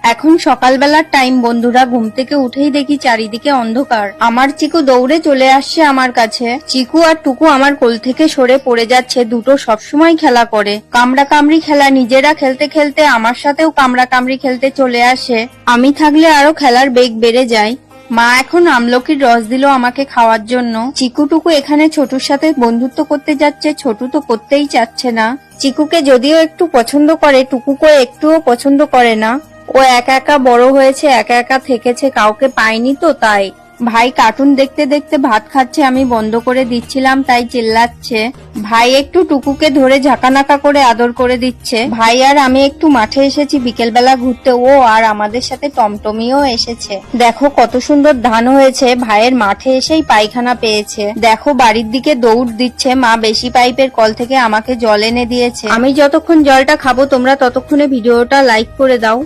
এখন সকালবেলার টাইম বন্ধুরা, ঘুম থেকে উঠেই দেখি চারিদিকে অন্ধকার। আমার চিকু দৌড়ে চলে আসছে আমার কাছে। চিকু আর টুকু আমার কোল থেকে সরে পড়ে যাচ্ছে। দুটো সবসময় খেলা করে, কামড়া কামড়ি খেলা। নিজেরা খেলতে খেলতে আমার সাথেও কামড়া কামড়ি খেলতে চলে আসে। আমি থাকলে আরো খেলার বেগ বেড়ে যায়। মা এখন আমলকির রস দিল আমাকে খাওয়ার জন্য। চিকুটুকু এখানে ছোটুর সাথে বন্ধুত্ব করতে যাচ্ছে, ছোটু তো করতেই চাচ্ছে না। চিকুকে যদিও একটু পছন্দ করে, টুকুকে একটুও পছন্দ করে না। ও একা একা বড় হয়েছে, একা একা থেকেছে, কাউকে পায়নি তো তাই। ভাই কার্টুন দেখতে দেখতে ভাত খাচ্ছে, আমি বন্ধ করে দিচ্ছিলাম তাই চিল্লাচ্ছে। ভাই একটু টুকুকে ধরে ঝাঁকানাকা করে আদর করে দিচ্ছে। ভাই আর আমি একটু মাঠে এসেছি বিকেলবেলা ঘুরতে, ও আর আমাদের সাথে টমটমিও এসেছে। দেখো কত সুন্দর ধান হয়েছে। ভাইয়ের মাঠে এসেই পায়খানা পেয়েছে। দেখো বাড়ির দিকে দৌড় দিচ্ছে। মা বেশি পাইপের কল থেকে আমাকে জল এনে দিয়েছে। আমি যতক্ষণ জলটা খাবো তোমরা ততক্ষণে ভিডিওটা লাইক করে দাও।